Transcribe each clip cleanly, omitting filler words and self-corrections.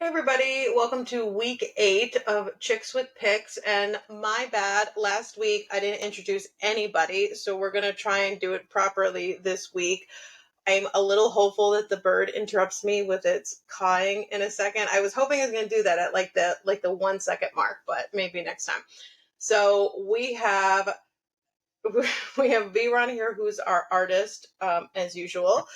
Hey everybody, welcome to week 8 of Chicks with Picks. And my bad, last week I didn't introduce anybody, so we're going to try and do it properly this week. I'm a little hopeful that the bird interrupts me with its cawing in a second. I was hoping it was going to do that at like the 1 second mark, but maybe next time. So we have V-Ron here, who's our artist, as usual.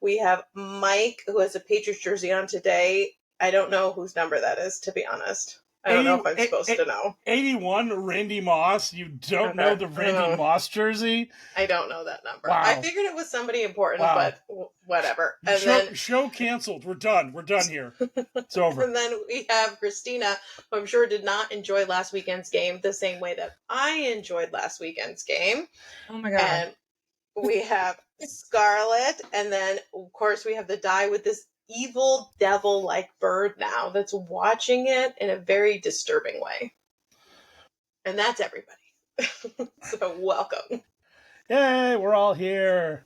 We have Mike, who has a Patriots jersey on today. I don't know whose number that is, to be honest. I don't know if I'm supposed to know. 81, Randy Moss. You don't know the Randy Moss jersey? I don't know that number. Wow. I figured it was somebody important, but whatever. And show canceled. We're done. We're done here. It's over. And then we have Christina, who I'm sure did not enjoy last weekend's game the same way that I enjoyed last weekend's game. Oh my God. And we have Scarlett, and then of course we have the die with this evil devil-like bird now that's watching it in a very disturbing way. And that's everybody. So welcome. Yay, we're all here.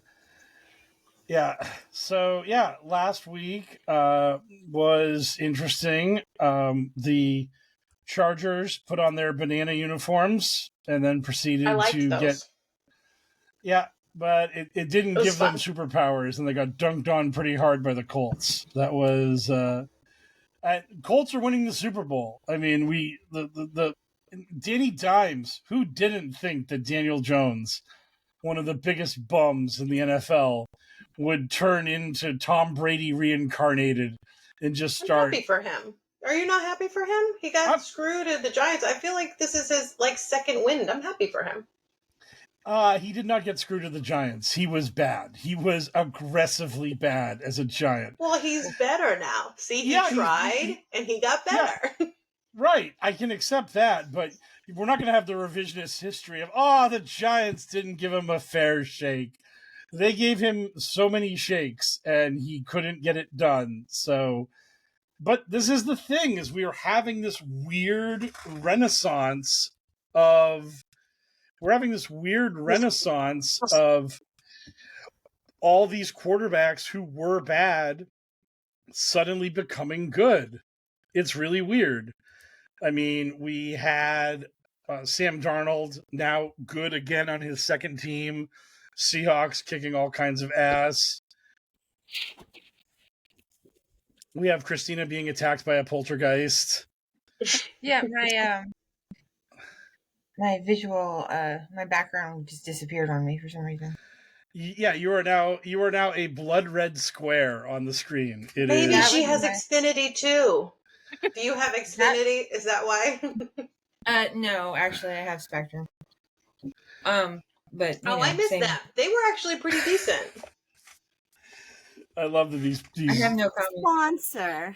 Yeah. So yeah, last week was interesting. The Chargers put on their banana uniforms and then proceeded to get. Yeah, but it didn't give them superpowers, and they got dunked on pretty hard by the Colts. That was Colts are winning the Super Bowl. I mean, the Danny Dimes. Who didn't think that Daniel Jones, one of the biggest bums in the NFL, would turn into Tom Brady reincarnated and just start? I'm happy for him. Are you not happy for him? He got screwed at the Giants. I feel like this is his second win. I'm happy for him. He did not get screwed to the Giants. He was bad. He was aggressively bad as a Giant. Well, he's better now. See, he tried, and he got better. Yeah. Right. I can accept that, but we're not going to have the revisionist history of, the Giants didn't give him a fair shake. They gave him so many shakes, and he couldn't get it done. So, but this is the thing, is we are having this weird renaissance of all these quarterbacks who were bad suddenly becoming good. It's really weird. I mean, we had Sam Darnold now good again on his second team. Seahawks kicking all kinds of ass. We have Christina being attacked by a poltergeist. Yeah, my visual, my background just disappeared on me for some reason. Yeah, you are now a blood red square on the screen. Maybe she has Xfinity too. Do you have Xfinity? Is that why? No, actually, I have Spectrum. But I missed that. They were actually pretty decent. I love that these. I have no comment. Sponsor.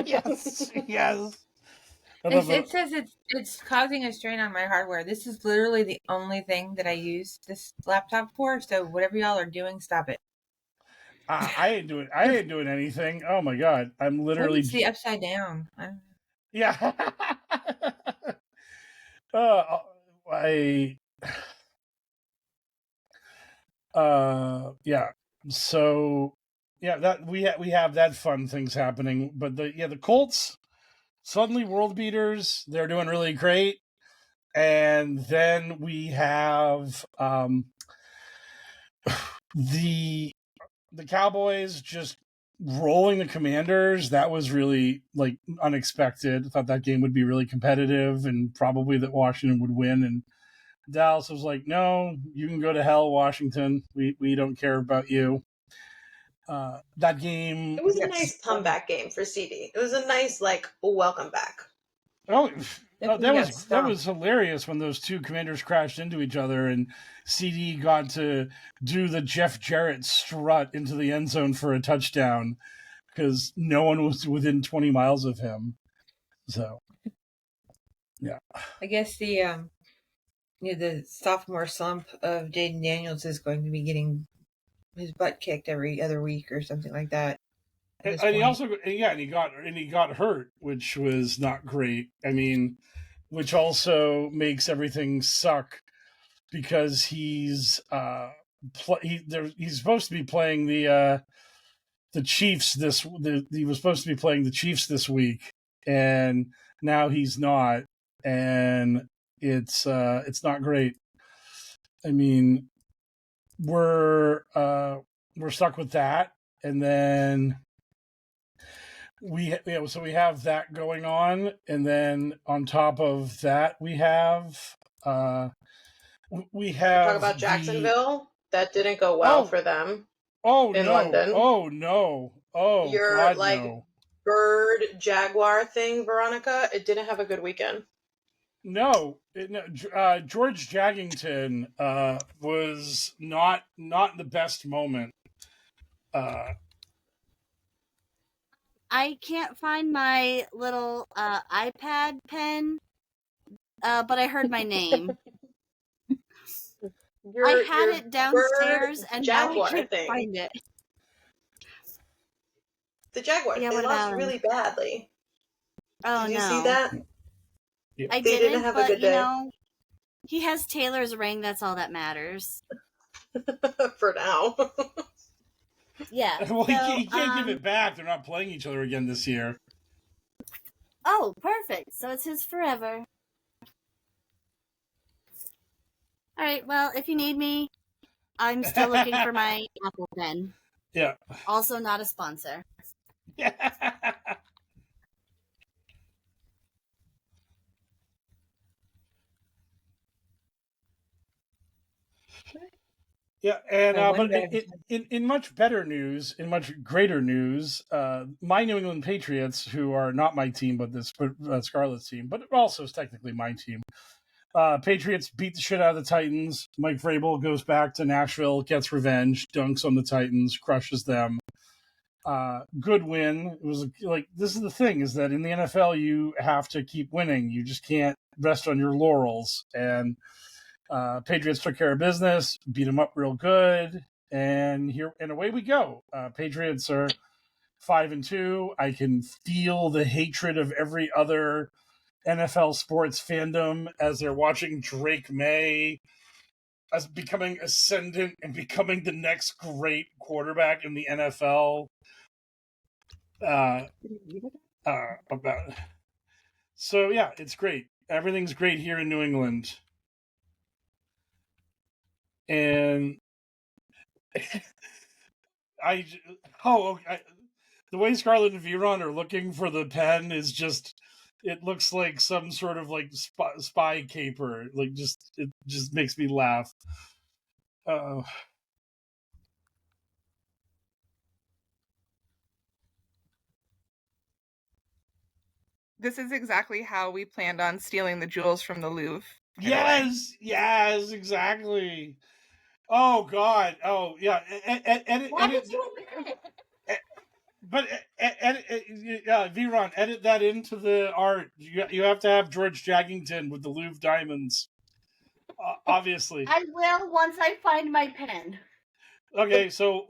Yes. It says it's causing a strain on my hardware. This is literally the only thing that I use this laptop for. So whatever y'all are doing, stop it. I ain't doing anything. Oh my God, I'm literally. It's the upside down. Yeah. Yeah. So yeah, that we have that fun things happening, but the Colts suddenly world beaters. They're doing really great, and then we have the Cowboys just rolling the Commanders. That was really unexpected. I thought that game would be really competitive and probably that Washington would win. And Dallas was like, "No, you can go to hell, Washington. We don't care about you." That game. It was a nice comeback game for CD. It was a nice welcome back. That was hilarious when those two Commanders crashed into each other and CD got to do the Jeff Jarrett strut into the end zone for a touchdown because no one was within 20 miles of him. So, yeah. I guess the sophomore slump of Jaden Daniels is going to be getting his butt kicked every other week or something like that. And he got hurt, which was not great. I mean, which also makes everything suck because he's supposed to be playing the the Chiefs he was supposed to be playing the Chiefs this week, and now he's not, and it's not great. I mean, we're stuck with that, and then we have that going on, and then on top of that we have talk about Jacksonville. That didn't go well for them. In London. Oh no! Oh your God, like no. bird jaguar thing, Veronica. It didn't have a good weekend. No, George Jaggington was not in the best moment. I can't find my little iPad pen, but I heard my name. I had it downstairs, and now I can't find it. The Jaguars, they lost really badly. Oh, Did you see that? Yeah. I didn't have a good day. He has Taylor's ring. That's all that matters. For now. Yeah. Well, he can't give it back. They're not playing each other again this year. Oh, perfect. So it's his forever. All right. Well, if you need me, I'm still looking for my Apple pen. Yeah. Also not a sponsor. Yeah. Yeah, and but in much better news, in much greater news, my New England Patriots, who are not my team, but Scarlet's team, but also is technically my team. Patriots beat the shit out of the Titans. Mike Vrabel goes back to Nashville, gets revenge, dunks on the Titans, crushes them. Good win. It was like, this is the thing, is that in the NFL you have to keep winning. You just can't rest on your laurels. And Patriots took care of business, beat them up real good, and away we go. Patriots are 5-2. I can feel the hatred of every other NFL sports fandom as they're watching Drake May as becoming ascendant and becoming the next great quarterback in the NFL. So yeah, it's great. Everything's great here in New England. And the way Scarlett and Veron are looking for the pen is just, it looks like some sort of like spy caper. Like, it just makes me laugh. This is exactly how we planned on stealing the jewels from the Louvre. Yes, exactly. Oh God. Oh yeah. But Veron, edit that into the art. You have to have George Jaggington with the Louvre diamonds. Obviously. I will once I find my pen. Okay, so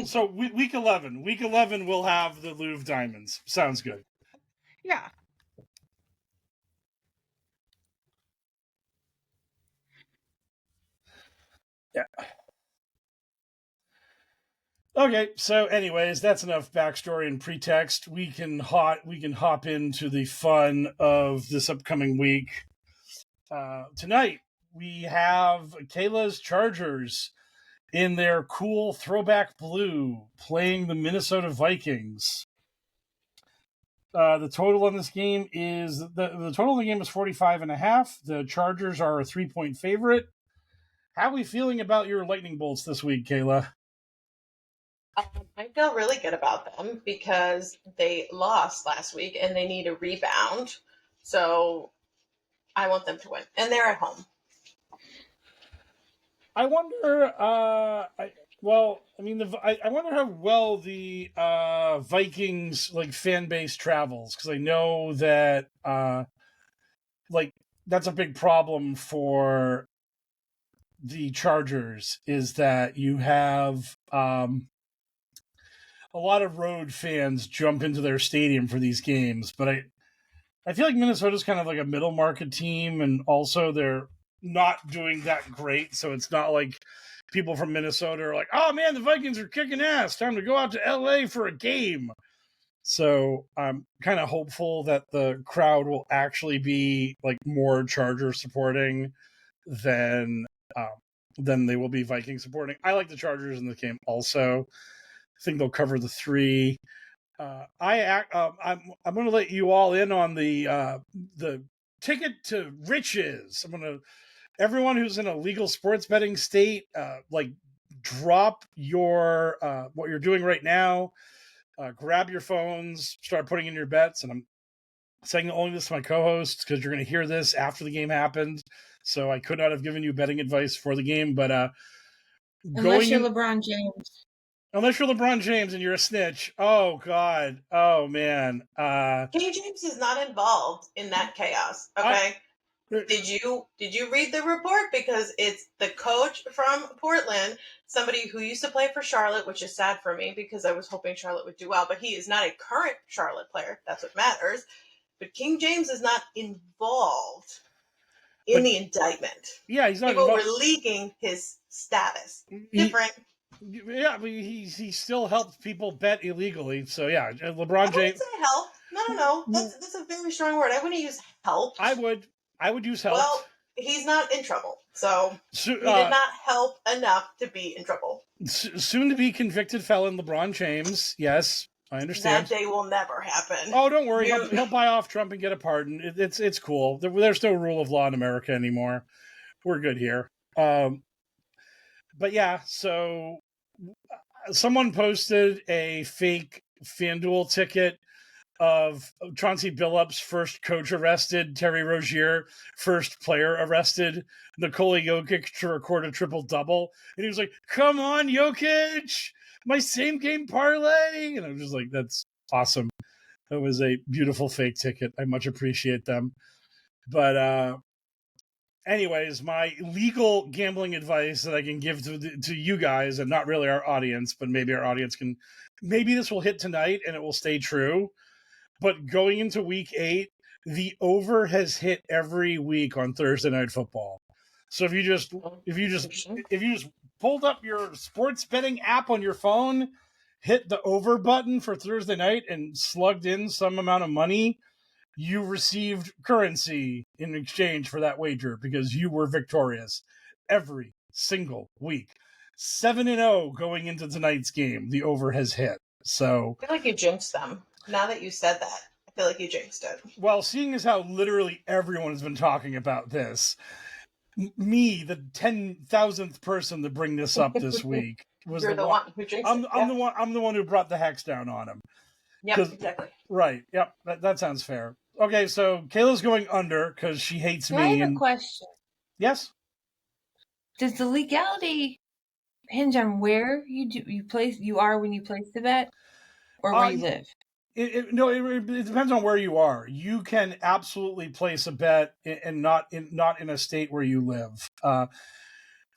so week 11. Week 11 we'll have the Louvre diamonds. Sounds good. Yeah. Yeah. Okay, so anyways, that's enough backstory and pretext. We can hop into the fun of this upcoming week. Tonight we have Kayla's Chargers in their cool throwback blue playing the Minnesota Vikings. The total on this game is the total of the game is 45.5. The Chargers are a 3-point favorite. How are we feeling about your lightning bolts this week, Kayla? I feel really good about them because they lost last week and they need a rebound. So I want them to win, and they're at home. I wonder. I wonder how well the Vikings fan base travels, because I know that that's a big problem for the Chargers, is that you have a lot of road fans jump into their stadium for these games, but I feel like Minnesota's kind of like a middle market team, and also they're not doing that great, so it's not like people from Minnesota are like, oh man, the Vikings are kicking ass. Time to go out to LA for a game. So I'm kind of hopeful that the crowd will actually be like more Charger supporting than they will be Viking supporting. I like the Chargers in the game also. I think they'll cover the 3. I'm going to let you all in on the ticket to riches. Everyone who's in a legal sports betting state, drop your what you're doing right now. Grab your phones, start putting in your bets. And I'm saying only this to my co-hosts because you're going to hear this after the game happened. So I could not have given you betting advice for the game, but unless you're LeBron James. Unless you're LeBron James and you're a snitch. Oh God. Oh man. King James is not involved in that chaos. Okay. Did you read the report? Because it's the coach from Portland, somebody who used to play for Charlotte, which is sad for me because I was hoping Charlotte would do well, but he is not a current Charlotte player. That's what matters. But King James is not involved in the indictment. Yeah, he's not People involved. were leaking his status. Different. Yeah, but he still helped people bet illegally. So yeah, LeBron James. I wouldn't say help. No. That's a very strong word. I wouldn't use help. I would use help. Well, he's not in trouble, so he did not help enough to be in trouble. Soon to be convicted felon LeBron James. Yes, I understand. That day will never happen. Oh, don't worry. He'll buy off Trump and get a pardon. It's cool. There's no rule of law in America anymore. We're good here. But yeah, so someone posted a fake FanDuel ticket of Chauncey Billups, first coach arrested, Terry Rozier, first player arrested, Nikola Jokic to record a triple-double. And he was like, come on, Jokic, my same game parlay. And I was just like, that's awesome. That was a beautiful fake ticket. I much appreciate them. But anyways, my legal gambling advice that I can give to you guys, and not really our audience, but maybe our audience can, maybe this will hit tonight and it will stay true. But going into week 8, the over has hit every week on Thursday Night Football. So if you just pulled up your sports betting app on your phone, hit the over button for Thursday night and slugged in some amount of money, you received currency in exchange for that wager because you were victorious every single week. 7-0 going into tonight's game. The over has hit. So I feel like you jinxed them. Now that you said that, I feel like you jinxed it. Well, seeing as how literally everyone has been talking about this, me, the 10,000th person to bring this up this week, was You're the one who jinxed it. I'm the one who brought the hex down on him. Yep, exactly. Right. Yep. That sounds fair. Okay, so Kayla's going under because she hates me. I have a question. Yes. Does the legality hinge on where you are when you place the bet, or where you live? It depends on where you are. You can absolutely place a bet and not in a state where you live.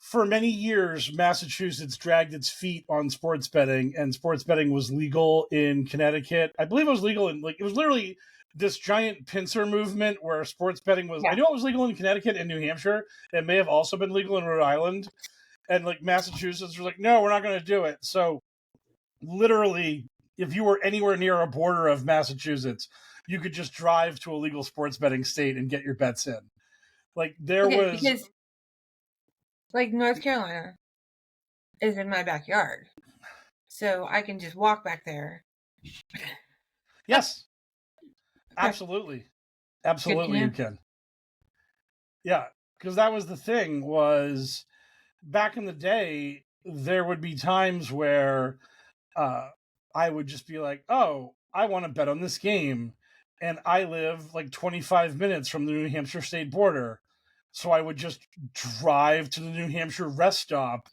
For many years, Massachusetts dragged its feet on sports betting, and sports betting was legal in Connecticut. I believe it was legal it was literally this giant pincer movement where sports betting was. Yeah. I know it was legal in Connecticut and New Hampshire. It may have also been legal in Rhode Island, and Massachusetts was like, no, we're not going to do it. So literally, if you were anywhere near a border of Massachusetts, you could just drive to a legal sports betting state and get your bets in. Because North Carolina is in my backyard, so I can just walk back there. Yes, absolutely, you can. Yeah, because that was the thing. Was back in the day, there would be times where I would just be like, oh, I want to bet on this game. And I live 25 minutes from the New Hampshire state border. So I would just drive to the New Hampshire rest stop,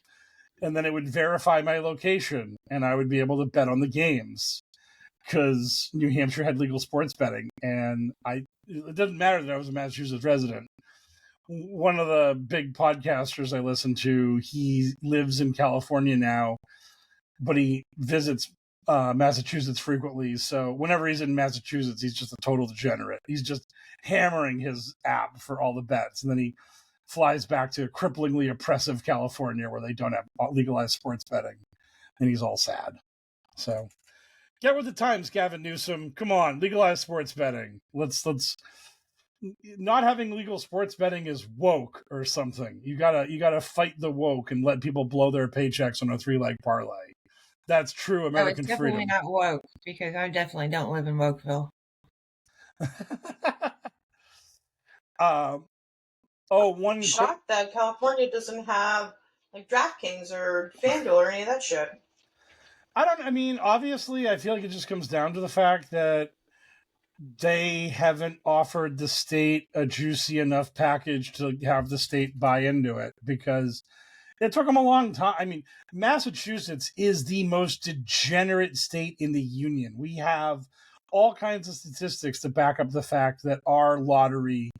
and then it would verify my location, and I would be able to bet on the games because New Hampshire had legal sports betting. And it doesn't matter that I was a Massachusetts resident. One of the big podcasters I listen to, he lives in California now, but he visits Massachusetts frequently. So whenever he's in Massachusetts, he's just a total degenerate. He's just hammering his app for all the bets. And then he flies back to cripplingly oppressive California where they don't have legalized sports betting, and he's all sad. So get with the times, Gavin Newsom. Come on, legalize sports betting. Let's not having legal sports betting is woke or something. You gotta fight the woke and let people blow their paychecks on a 3-leg parlay. That's true American it's definitely freedom. not woke, because I definitely don't live in Wokeville. I'm shocked that California doesn't have like DraftKings or FanDuel or any of that shit. Obviously, I feel like it just comes down to the fact that they haven't offered the state a juicy enough package to have the state buy into it, because it took them a long time. Massachusetts is the most degenerate state in the union. We have all kinds of statistics to back up the fact that our lottery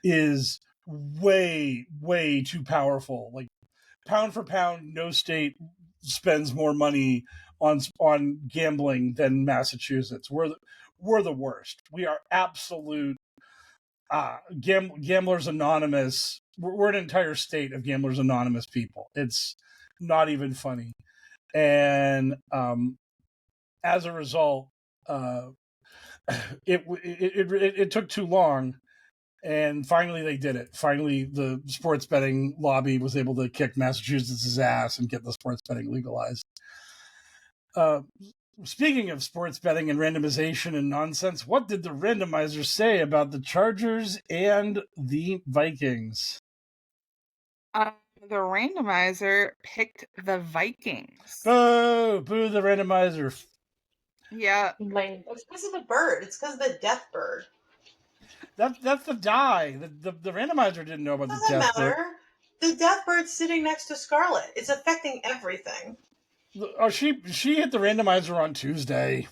is way, way too powerful. Like, pound for pound, no state spends more money on gambling than Massachusetts. We're the worst. We are absolute Gamblers Anonymous. We're an entire state of Gamblers Anonymous people. It's not even funny. And as a result, it took too long. And finally, they did it. Finally, the sports betting lobby was able to kick Massachusetts' ass and get the sports betting legalized. Speaking of sports betting and randomization and nonsense, what did the randomizer say about the Chargers and the Vikings? The randomizer picked the Vikings. Boo the randomizer. Yeah. It's because of the bird. It's because of the death bird. That's the die. The randomizer didn't know about the death bird. The death bird's sitting next to Scarlet. It's affecting everything. Oh, she hit the randomizer on Tuesday.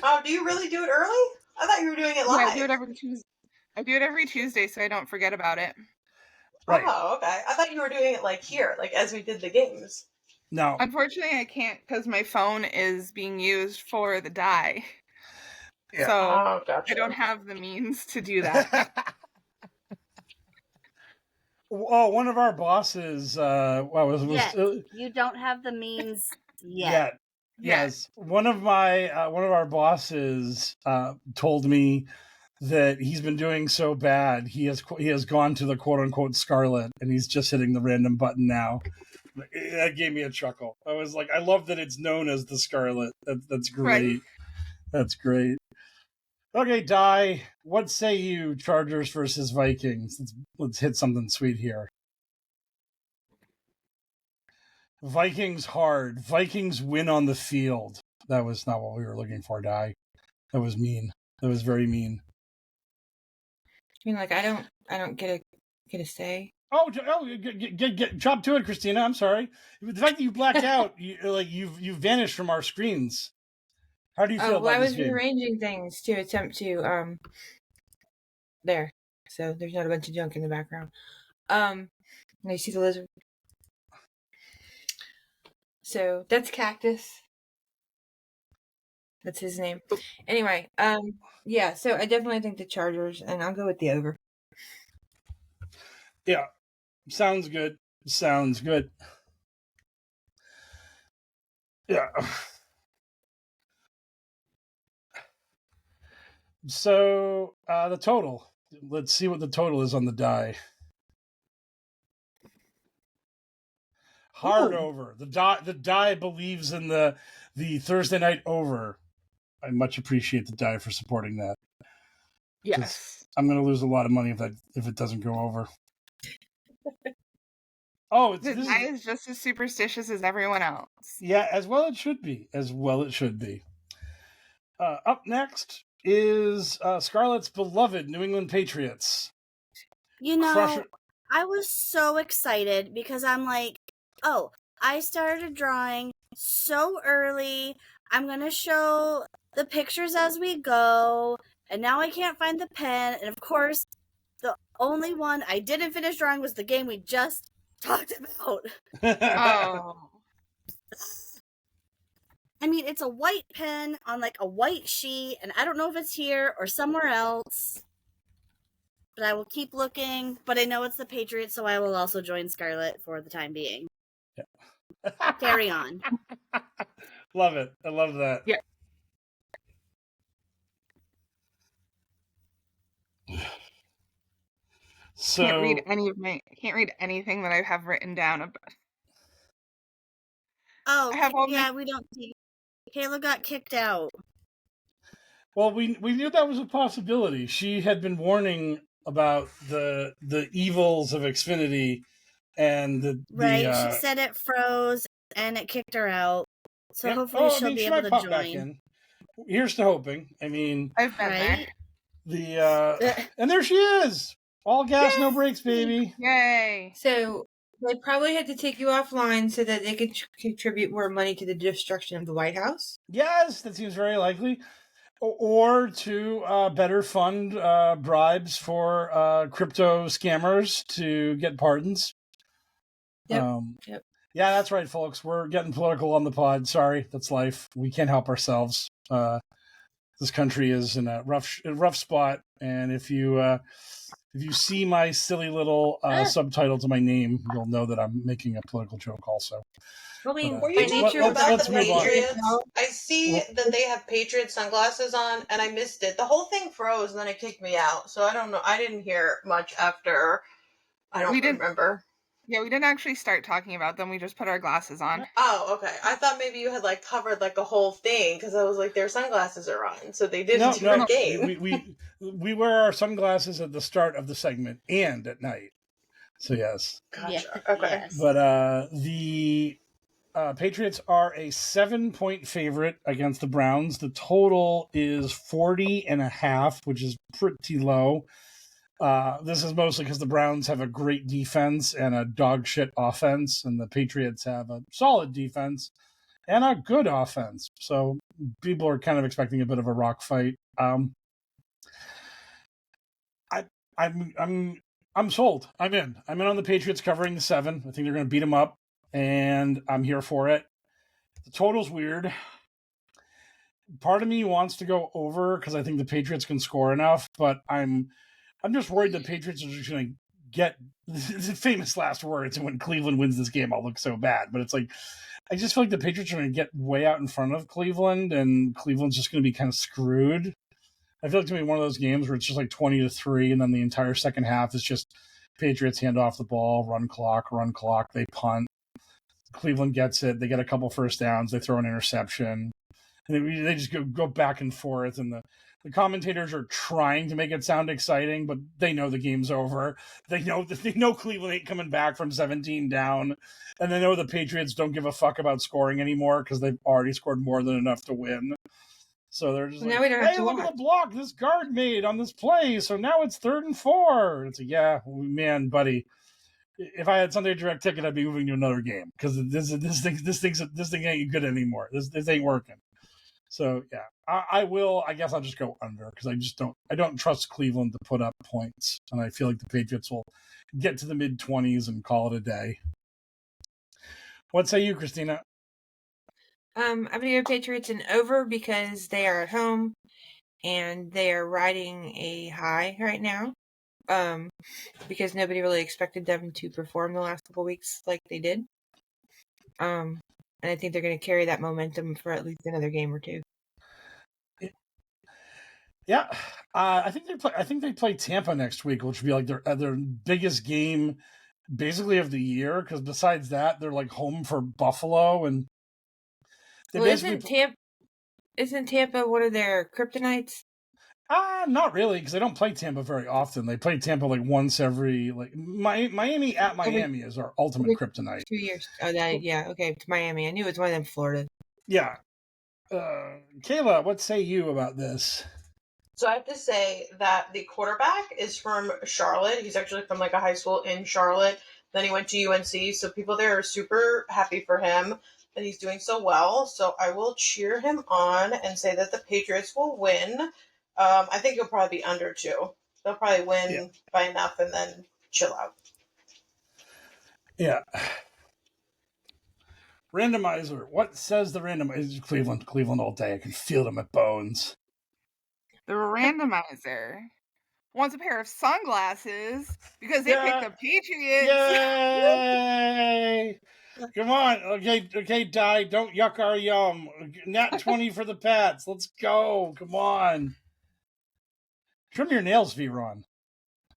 Oh, do you really do it early? I thought you were doing it live. Yeah, I do it every Tuesday. I do it every Tuesday so I don't forget about it. Right. Oh, okay. I thought you were doing it like here, like as we did the games. No. Unfortunately, I can't because my phone is being used for the die. Yeah. So gotcha. I don't have the means to do that. One of our bosses. You don't have the means yet. Yes. One of our bosses told me that he's been doing so bad he has gone to the quote unquote Scarlet and he's just hitting the random button now. That gave me a chuckle. I was like, I love that it's known as the Scarlet. That's great. Right. That's great. Okay, Di, what say you, Chargers versus Vikings? Let's hit something sweet here. Vikings hard. Vikings win on the field. That was not what we were looking for, Di. That was mean. That was very mean. Like I don't get a say. Get drop to it, Christina. I'm sorry. The fact that you blacked out, you've vanished from our screens. How do you feel about I was this game? rearranging things to attempt to there, so there's not a bunch of junk in the background. Now you see the lizard. So that's Cactus. That's his name. Anyway, yeah. So I definitely think the Chargers, and I'll go with the over. Yeah, sounds good. Sounds good. Yeah. So the total. Let's see what the total is on the die. Hard over. The die believes in the Thursday night over. I much appreciate the die for supporting that. Yes. I'm going to lose a lot of money if it doesn't go over. The die is just as superstitious as everyone else. Yeah, as well it should be. Up next is Scarlett's beloved New England Patriots. I was so excited because I'm like, oh, I started drawing so early. I'm going to show the pictures as we go. And now I can't find the pen. And of course, the only one I didn't finish drawing was the game we just talked about. Oh. It's a white pen on like a white sheet, and I don't know if it's here or somewhere else. but I will keep looking. But I know it's the Patriots, so I will also join Scarlet for the time being. Yeah. Carry on. Love it. I love that. Yeah. So Can't read anything that I have written down about. Oh, I have all yeah, we don't see. Kayla got kicked out. Well, we knew that was a possibility. She had been warning about the evils of Xfinity and the Right, she said it froze and it kicked her out. So yeah. hopefully she'll be she able might to pop join. back in. Here's to hoping. I mean, I've been Right? there. And there she is. All gas, no brakes, baby. Yay! So they probably had to take you offline so that they could contribute more money to the destruction of the White House. Yes, that seems very likely. Or to better fund bribes for crypto scammers to get pardons. Yep. Yeah, that's right, folks. We're getting political on the pod. Sorry, that's life. We can't help ourselves. This country is in a rough spot, and if you see my silly little subtitle to my name, you'll know that I'm making a political joke also. I mean, Were you talking about let's the move on. Patriots? I see that they have Patriot sunglasses on, and I missed it. The whole thing froze, and then it kicked me out. So I don't know. I didn't hear much after. I don't remember. Yeah, we didn't actually start talking about them. We just put our glasses on. Oh, okay. I thought maybe you had like covered like a whole thing because I was like, their sunglasses are on, so they didn't do a game. We wear our sunglasses at the start of the segment and at night. So yes. Gotcha. Yeah, Okay. yes. But the Patriots are a 7-point favorite against the Browns. The total is 40.5, which is pretty low. This is mostly because the Browns have a great defense and a dog shit offense, and the Patriots have a solid defense and a good offense. So people are kind of expecting a bit of a rock fight. I'm sold. I'm in on the Patriots covering the 7. I think they're going to beat them up, and I'm here for it. The total's weird. Part of me wants to go over because I think the Patriots can score enough, but I'm just worried the Patriots are just going to get the famous last words, and when Cleveland wins this game, I'll look so bad. But it's like, I just feel like the Patriots are going to get way out in front of Cleveland, and Cleveland's just going to be kind of screwed. I feel like it's going to be one of those games where it's just like 20-3, and then the entire second half is just Patriots hand off the ball, run clock, they punt. Cleveland gets it. They get a couple first downs. They throw an interception. And they just go back and forth, and the commentators are trying to make it sound exciting, but they know the game's over. They know Cleveland ain't coming back from 17 down, and they know the Patriots don't give a fuck about scoring anymore because they've already scored more than enough to win. So they're just now we don't have hey, to look watch. at the block this guard made on this play. So now it's 3rd and 4. And it's like, yeah, man, buddy. If I had Sunday direct ticket, I'd be moving to another game because this thing ain't good anymore. This ain't working. So yeah, I will. I guess I'll just go under because I don't trust Cleveland to put up points, and I feel like the Patriots will get to the mid-20s and call it a day. What say you, Christina? I'm gonna go Patriots and over because they are at home and they are riding a high right now. Because nobody really expected them to perform the last couple weeks like they did. And I think they're going to carry that momentum for at least another game or two. Yeah, I think they play Tampa next week, which would be like their biggest game, basically of the year. Because besides that, they're like home for Buffalo, and isn't Tampa one of their kryptonites? Not really, because they don't play Tampa very often. They play Tampa like once every Miami at Miami is our ultimate kryptonite. 2 years. Oh, yeah. Okay, it's Miami. I knew it was one of them Florida. Yeah. Kayla, what say you about this? So I have to say that the quarterback is from Charlotte. He's actually from like a high school in Charlotte. Then he went to UNC. So people there are super happy for him that he's doing so well. So I will cheer him on and say that the Patriots will win. I think he'll probably be under 2. They'll probably win by enough and then chill out. Yeah. Randomizer. What says the randomizer? Cleveland all day. I can feel them at bones. The randomizer wants a pair of sunglasses because they picked the Patriots. Yay! Come on. Okay, Die. Don't yuck our yum. Nat 20 for the Pats. Let's go. Come on. Trim your nails, V-Ron.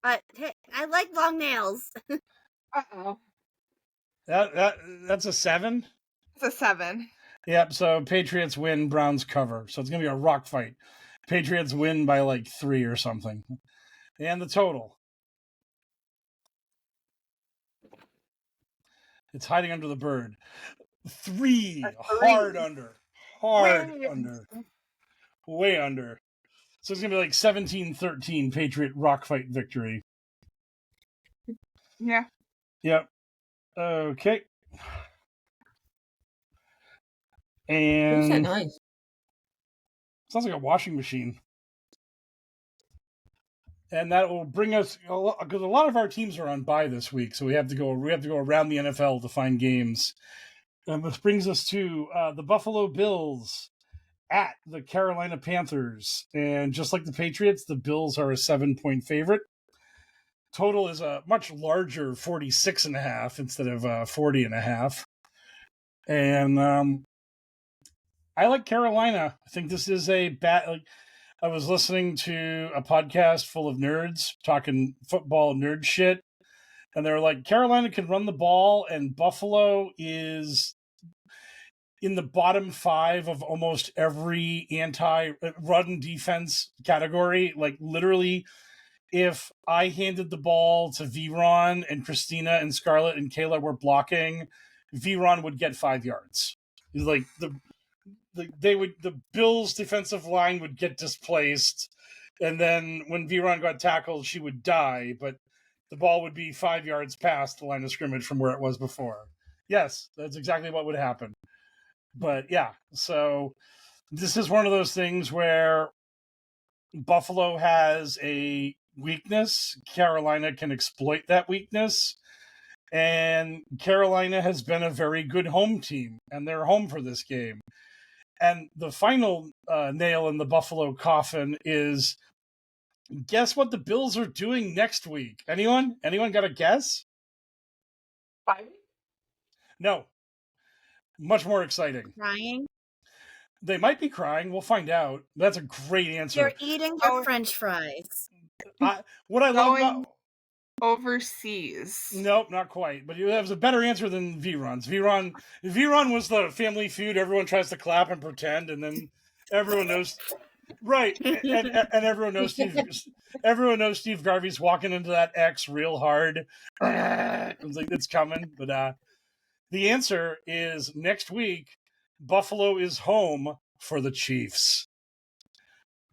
Hey, I like long nails. Uh-oh. That's a 7? It's a 7. Yep, so Patriots win, Browns cover. So it's going to be a rock fight. Patriots win by like 3 or something. And the total. It's hiding under the bird. 3. Hard under. Under. Way under. So it's going to be like 17-13 Patriot rock fight victory. Yeah. Yep. Okay. And Who's that noise? sounds like a washing machine. And that will bring us, because a lot of our teams are on bye this week, so we have to go around the NFL to find games. And this brings us to the Buffalo Bills at the Carolina Panthers. And just like the Patriots, the Bills are a 7-point favorite. Total is a much larger 46.5 instead of 40.5. And I like Carolina. I think this is a bad. I was listening to a podcast full of nerds talking football nerd shit, and they're like, Carolina can run the ball, and Buffalo is in the bottom 5 of almost every anti-run defense category. Like, literally, if I handed the ball to V-Ron and Christina and Scarlett and Kayla were blocking, V-Ron would get 5 yards. Like, the Bills' defensive line would get displaced, and then when V-Ron got tackled, she would die, but the ball would be 5 yards past the line of scrimmage from where it was before. Yes, that's exactly what would happen. But yeah, so this is one of those things where Buffalo has a weakness. Carolina can exploit that weakness. And Carolina has been a very good home team, and they're home for this game. And the final nail in the Buffalo coffin is, guess what the Bills are doing next week? Anyone? Anyone got a guess? Bye. No. Much more exciting. Crying? They might be crying. We'll find out. That's a great answer. You're eating your French fries. What I love about... overseas. Nope, not quite. But that was a better answer than V-Ron's. V-Ron was the Family Feud. Everyone tries to clap and pretend, and then everyone knows... Right, and everyone knows Steve Garvey's walking into that X real hard. It's like, it's coming. But the answer is next week, Buffalo is home for the Chiefs.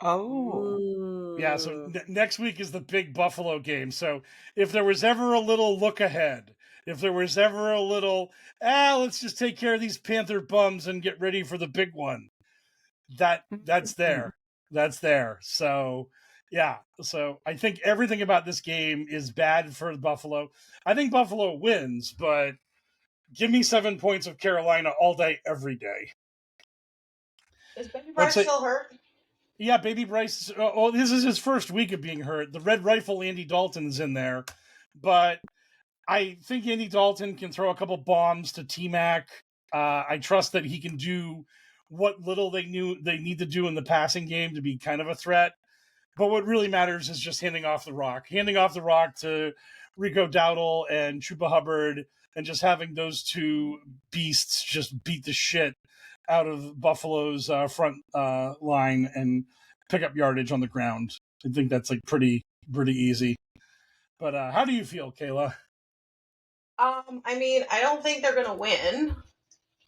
Oh. Ooh. Yeah, so next week is the big Buffalo game. So if there was ever a little look ahead, if there was ever a little, let's just take care of these Panther bums and get ready for the big one, that's there. That's there. So, yeah. So I think everything about this game is bad for Buffalo. I think Buffalo wins, but give me 7 points of Carolina all day, every day. Is Baby Bryce still hurt? Yeah, Baby Bryce. This is his first week of being hurt. The Red Rifle Andy Dalton's in there, but I think Andy Dalton can throw a couple bombs to T-Mac. I trust that he can do what little they need to do in the passing game to be kind of a threat. But what really matters is just handing off the rock to Rico Dowdle and Chuba Hubbard, and just having those two beasts just beat the shit out of Buffalo's front line and pick up yardage on the ground. I think that's like pretty easy. But how do you feel, Kayla? I mean, I don't think they're going to win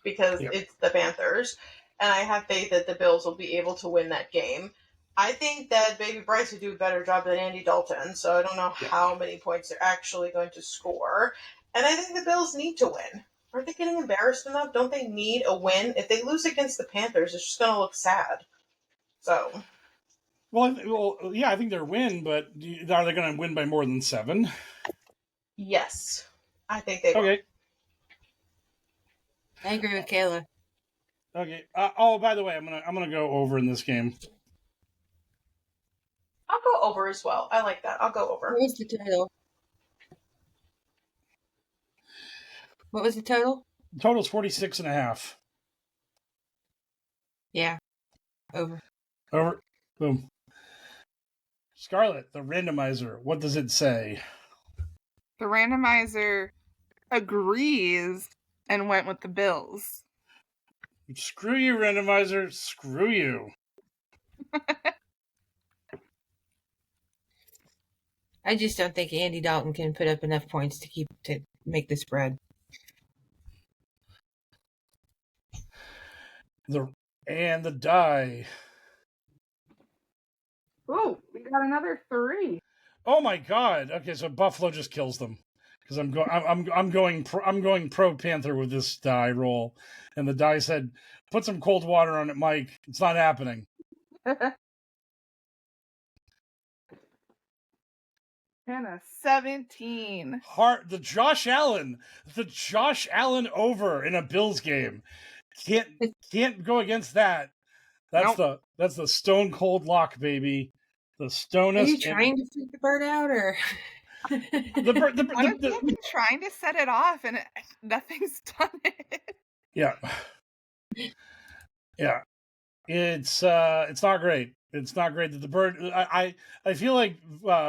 because it's the Panthers, and I have faith that the Bills will be able to win that game. I think that Baby Bryce would do a better job than Andy Dalton, so I don't know how many points they're actually going to score. And I think the Bills need to win. Aren't they getting embarrassed enough? Don't they need a win? If they lose against the Panthers, it's just going to look sad. So. Well, yeah, I think they're win, but are they going to win by more than 7? Yes, I think they will. Okay. I agree with Kayla. Okay. By the way, I'm gonna go over in this game. I'll go over as well. I like that. I'll go over. What was the total? What was the total? Total's 46.5. Yeah. Over. Over. Boom. Scarlett, the randomizer. What does it say? The randomizer agrees and went with the Bills. Screw you, randomizer. Screw you. I just don't think Andy Dalton can put up enough points to make the spread. The die. Ooh, we got another 3. Oh my God. Okay, so Buffalo just kills them because I'm going pro Panther with this die roll, and the die said, "Put some cold water on it, Mike. It's not happening." And a 17. The Josh Allen over in a Bills game. Can't go against that. That's the stone cold lock, baby. The stonest. Are you trying to freak the bird out, or? Honestly, I've been trying to set it off, and nothing's done it. Yeah. It's not great. It's not great that the bird. I feel like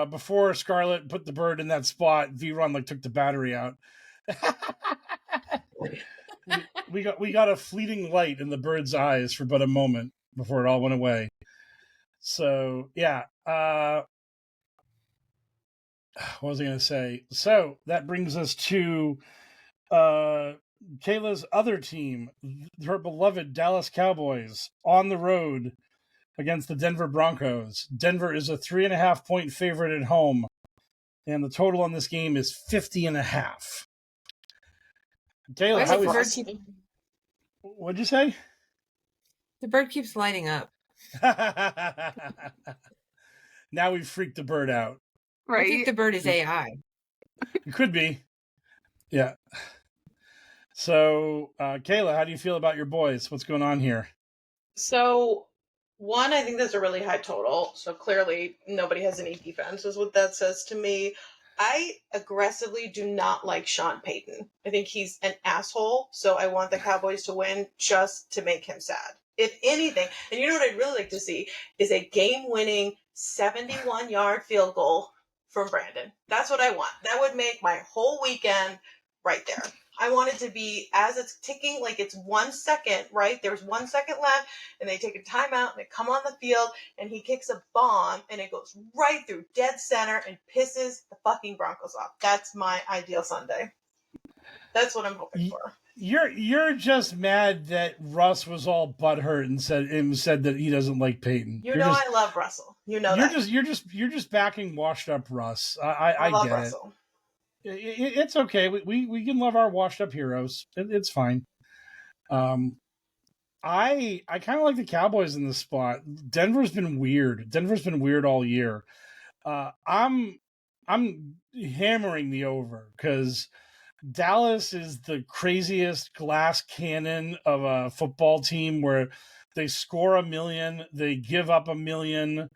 before Scarlett put the bird in that spot, V-Run took the battery out. we got a fleeting light in the bird's eyes for but a moment before it all went away. So yeah. What was I going to say? So that brings us to Kayla's other team, her beloved Dallas Cowboys, on the road against the Denver Broncos. Denver is a 3.5 point favorite at home, and the total on this game is 50.5. Kayla, how is it? What'd you say? The bird keeps lighting up. Now we've freaked the bird out. Right. I think the bird is AI. It could be. Yeah. So, Kayla, how do you feel about your boys? What's going on here? So, one, I think that's a really high total. So clearly nobody has any defense is what that says to me. I aggressively do not like Sean Payton. I think he's an asshole. So I want the Cowboys to win just to make him sad. If anything, and you know what I'd really like to see is a game-winning 71-yard field goal from Brandon. That's what I want. That would make my whole weekend right there. I want it to be as it's ticking, like it's 1 second, right? There's 1 second left, and they take a timeout, and they come on the field, and he kicks a bomb, and it goes right through dead center and pisses the fucking Broncos off. That's my ideal Sunday. That's what I'm hoping for. You're just mad that Russ was all butthurt and said that he doesn't like Peyton. I love Russell. You know that. You're just backing washed up Russ. I love get Russell. It's okay. We can love our washed up heroes. It's fine. I kind of like the Cowboys in this spot. Denver's been weird. Denver's been weird all year. I'm hammering the over because Dallas is the craziest glass cannon of a football team where they score 1 million, they give up 1 million.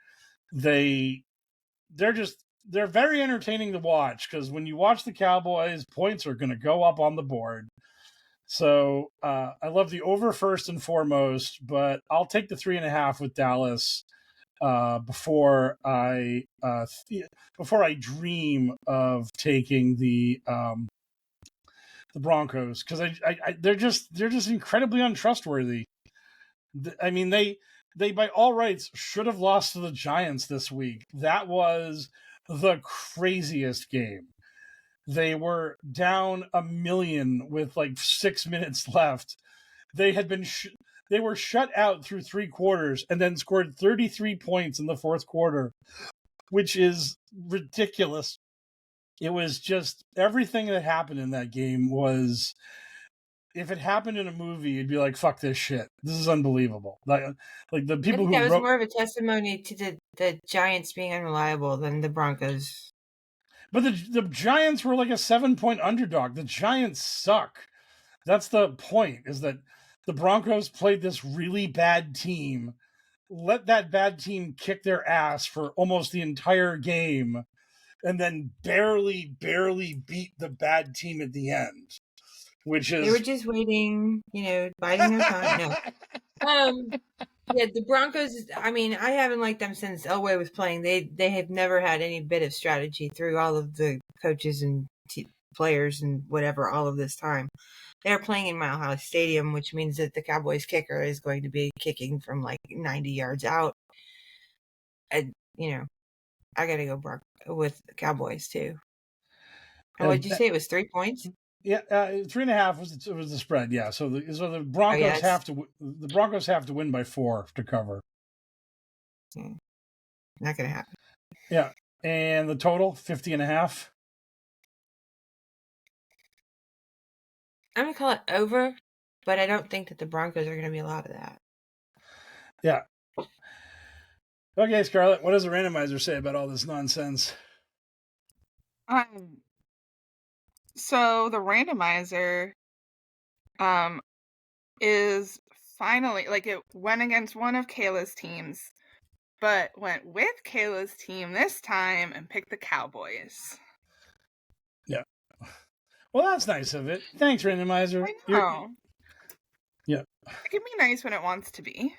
They're very entertaining to watch because when you watch the Cowboys, points are going to go up on the board. So I love the over first and foremost, but I'll take the 3.5 with Dallas before I dream of taking the Broncos because they're just incredibly untrustworthy. I mean, they by all rights should have lost to the Giants this week. That was the craziest game. They were down 1 million with 6 minutes left. They had been they were shut out through 3 quarters and then scored 33 points in the fourth quarter, which is ridiculous. It was just everything that happened in that game was, if it happened in a movie, you'd be like, fuck this shit. This is unbelievable. Like the people who that was wrote... more of a testimony to the Giants being unreliable than the Broncos. But the Giants were like a 7-point underdog. The Giants suck. That's the point, is that the Broncos played this really bad team let that bad team kick their ass for almost the entire game, and then barely beat the bad team at the end, which is They were just waiting, biding their time. No. Yeah, the Broncos. I mean, I haven't liked them since Elway was playing. They have never had any bit of strategy through all of the coaches and players and whatever all of this time. They're playing in Mile High Stadium, which means that the Cowboys kicker is going to be kicking from like 90 yards out. And I got to go with the Cowboys too. And what did you say? It was 3 points. Yeah, 3.5 was the spread. Yeah, so the Broncos have to win by 4 to cover. Not gonna happen. Yeah, and the total 50.5. I'm gonna call it over, but I don't think that the Broncos are gonna be a lot of that. Yeah. Okay, Scarlett, what does the randomizer say about all this nonsense? So the randomizer is finally, like, it went against one of Kayla's teams, but went with Kayla's team this time and picked the Cowboys. Yeah. Well, that's nice of it. Thanks, randomizer. I know. Yeah. It can be nice when it wants to be.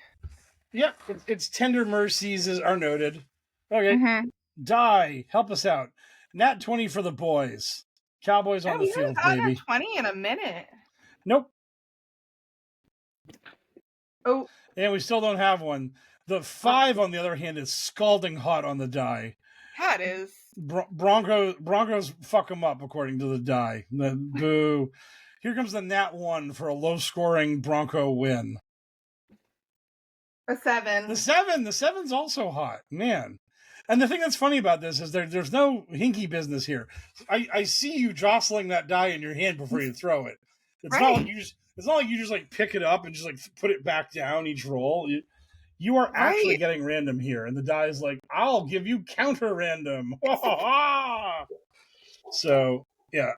Yeah, it's tender mercies are noted. Okay. Mm-hmm. Die, help us out. Nat 20 for the boys. Cowboys on the field, baby. 20 in a minute. Nope. Oh. And we still don't have one. The 5, on the other hand, is scalding hot on the die. Yeah, it is. Broncos fuck them up, according to the die. Boo. Here comes the Nat 1 for a low-scoring Bronco win. A 7. The 7's also hot, man. And the thing that's funny about this is there's no hinky business here. I see you jostling that die in your hand before you throw it. It's right. not like you just like pick it up and just like put it back down each roll. You are actually getting random here, and the die is like, I'll give you counter random. So yeah,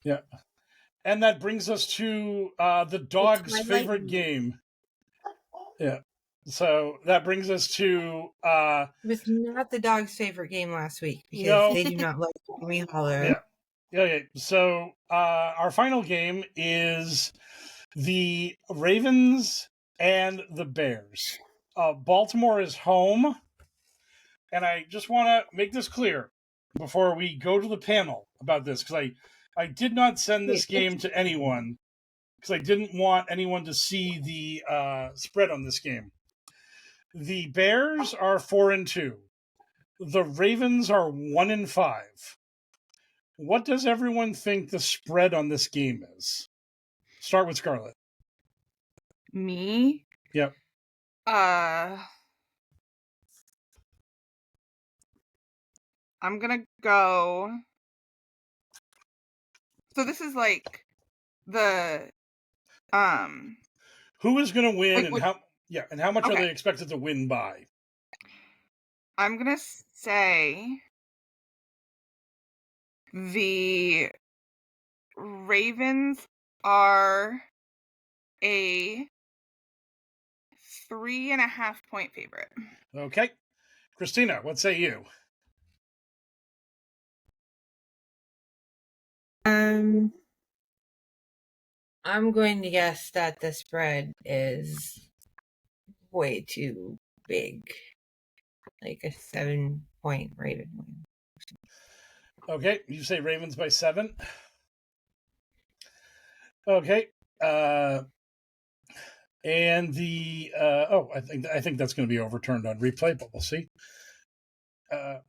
yeah. And that brings us to the dog's favorite game. Yeah. So that brings us to... it was not the dog's favorite game last week, because they do not like me holler. Yeah. Okay. So our final game is the Ravens and the Bears. Baltimore is home. And I just want to make this clear before we go to the panel about this, because I did not send this game to anyone, because I didn't want anyone to see the spread on this game. The Bears are 4-2. The Ravens are 1-5. What does everyone think the spread on this game is? Start with Scarlett. Me? Yep. I'm gonna go. So this is like the who is gonna win, and how? Yeah, and how much are they expected to win by? I'm gonna say the Ravens are a 3.5 point favorite. Okay. Christina, what say you? I'm going to guess that the spread is way too big. Like a 7-point Raven win. Okay, you say Ravens by 7. Okay. And the I think that's going to be overturned on replay, but we'll see.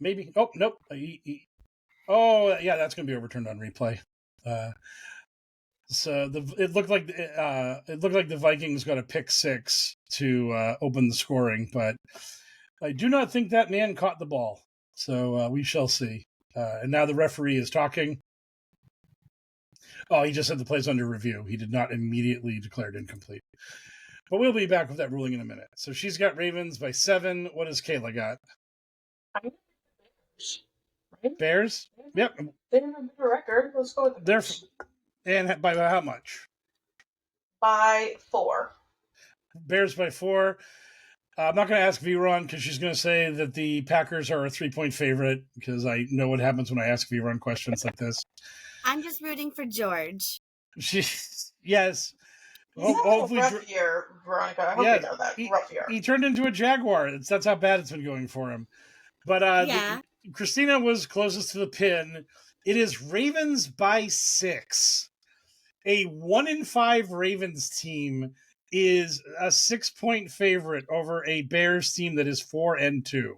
Maybe. Oh, nope. Oh, yeah, that's going to be overturned on replay. So it looked like the Vikings got a pick 6 to open the scoring, but I do not think that man caught the ball. So we shall see. And now the referee is talking. Oh, he just said the play's under review. He did not immediately declare it incomplete. But we'll be back with that ruling in a minute. So she's got Ravens by 7. What does Kayla got? Bears? Yep. They have a better record. Let's go with the Bears. And by how much? By 4. Bears by 4. I'm not going to ask V-Run because she's going to say that the Packers are a 3-point favorite because I know what happens when I ask V-Run questions like this. I'm just rooting for George. Yes. He's having a rough year, Veronica. I hope you know that. Rough year. He turned into a Jaguar. That's how bad it's been going for him. But Christina was closest to the pin. It is Ravens by 6. A 1-5 Ravens team is a 6-point favorite over a Bears team that is 4-2.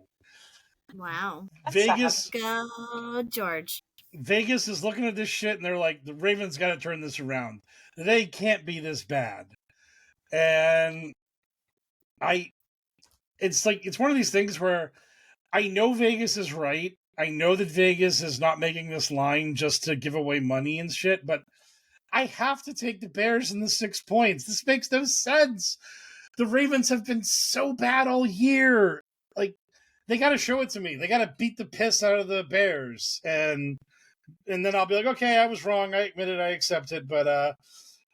Wow. Vegas, go George. Vegas is looking at this shit and they're like, the Ravens got to turn this around. They can't be this bad. And it's one of these things where I know Vegas is right. I know that Vegas is not making this line just to give away money and shit, but I have to take the Bears in the 6 points. This makes no sense. The Ravens have been so bad all year. Like, they got to show it to me. They got to beat the piss out of the Bears. And then I'll be like, okay, I was wrong. I admit it. I accept it. But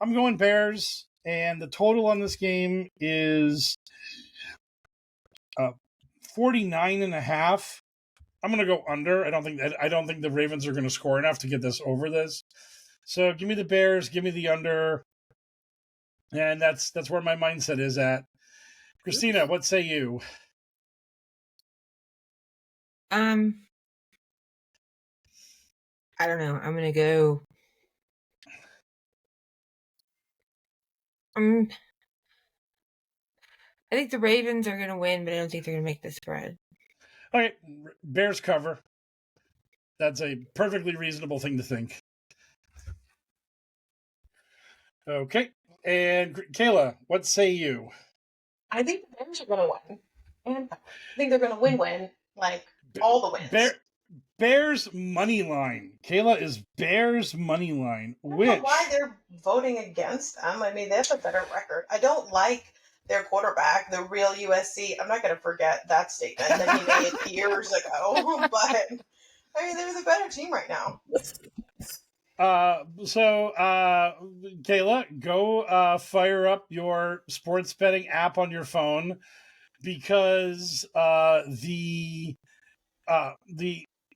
I'm going Bears. And the total on this game is 49.5. I'm going to go under. I don't think the Ravens are going to score enough to get this over this. So give me the Bears, give me the under, and that's where my mindset is at. Christina, what say you? I don't know. I'm gonna go. I think the Ravens are gonna win, but I don't think they're gonna make the spread. Okay, Bears cover. That's a perfectly reasonable thing to think. Okay, and Kayla, what say you? I think the Bears are going to win. And I think they're going to win, like all the wins. Bears money line. Kayla is Bears money line. I don't know why they're voting against them. I mean, they have a better record. I don't like their quarterback, the real USC. I'm not going to forget that statement that he made years ago. But, I mean, they're the better team right now. Kayla, go fire up your sports betting app on your phone because the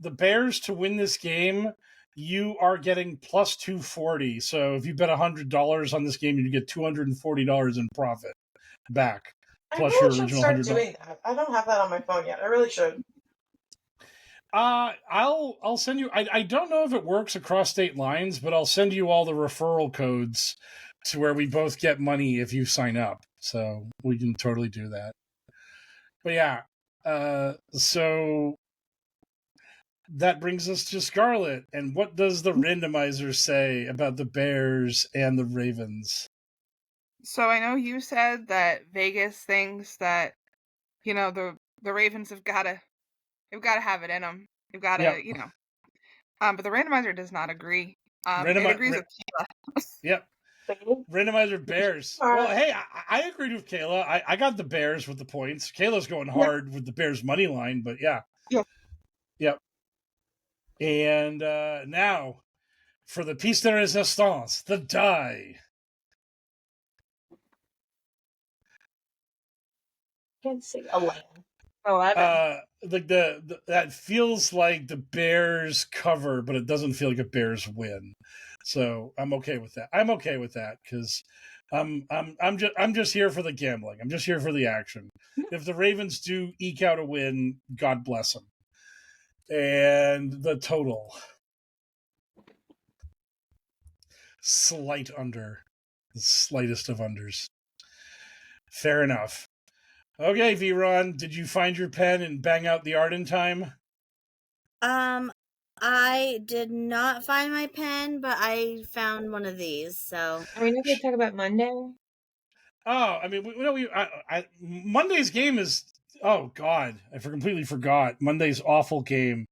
Bears to win this game, you are getting plus 240. So if you bet $100 on this game, you get $240 in profit back. Plus I really your original start $100. doing that. I don't have that on my phone yet. I really should. I'll send you. I don't know if it works across state lines, but I'll send you all the referral codes to where we both get money if you sign up. So we can totally do that. But yeah, so that brings us to Scarlett. And what does the randomizer say about the Bears and the Ravens? So I know you said that Vegas thinks that, the Ravens have got to have it in them. They've got to, but the randomizer does not agree. It agrees with Kayla. Yep. Randomizer Bears. Well, hey, I agreed with Kayla. I got the Bears with the points. Kayla's going hard with the Bears money line, but yeah. Yep. And now, for the piece de resistance, the die. Can't say 11. That feels like the Bears cover, but it doesn't feel like a Bears win. So I'm okay with that. I'm okay with that because I'm just here for the gambling. I'm just here for the action. If the Ravens do eke out a win, God bless them. And the total, slight under, the slightest of unders. Fair enough. Okay, V-Ron, did you find your pen and bang out the art in time? I did not find my pen, but I found one of these, so... Are we not going to talk about Monday? Oh, I mean, Monday's game is... Oh, God, I completely forgot. Monday's awful game.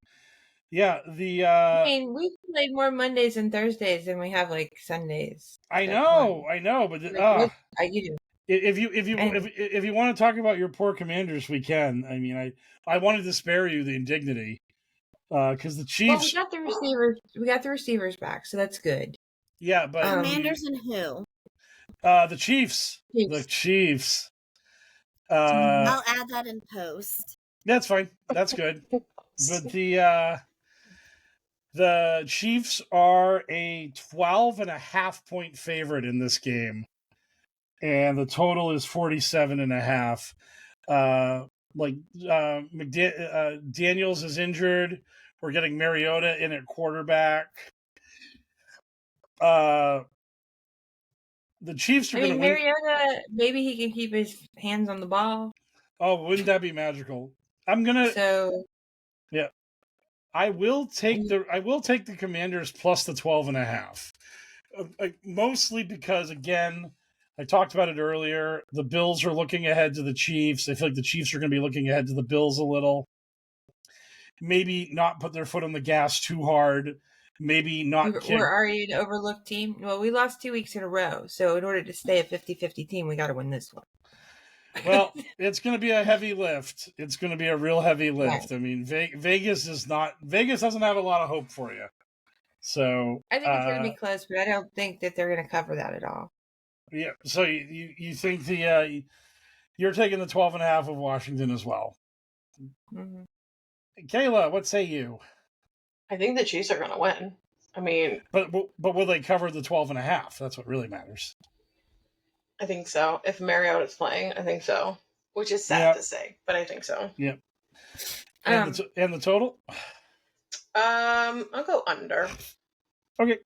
Yeah, I mean, we played more Mondays and Thursdays than we have, Sundays. I know, but... You do. If you want to talk about your poor Commanders, we can. I mean, I wanted to spare you the indignity because the Chiefs. Well, we got the receivers back, so that's good. Yeah, but Commanders and who? The Chiefs. The Chiefs. I'll add that in post. That's fine. That's good. But the Chiefs are a 12.5 point favorite in this game. And the total is 47.5. Daniels is injured. We're getting Mariota in at quarterback. The Chiefs are going to win. Mariota, maybe he can keep his hands on the ball. Oh, wouldn't that be magical? Yeah. I will take the Commanders plus the 12.5. Mostly because, again, I talked about it earlier. The Bills are looking ahead to the Chiefs. I feel like the Chiefs are going to be looking ahead to the Bills a little. Maybe not put their foot on the gas too hard. Maybe not. We're already an overlooked team. Well, we lost 2 weeks in a row. So in order to stay a 50-50 team, we got to win this one. Well, it's going to be a heavy lift. It's going to be a real heavy lift. Right. I mean, Vegas doesn't have a lot of hope for you. So I think it's going to be close, but I don't think that they're going to cover that at all. Yeah. So you think you're taking the 12.5 of Washington as well? Mm-hmm. Kayla, what say you? I think the Chiefs are going to win. I mean, but will they cover the 12.5? That's what really matters. I think so. If Mariota's playing, I think so. Which is sad to say, but I think so. Yep. And the total? I'll go under. Okay.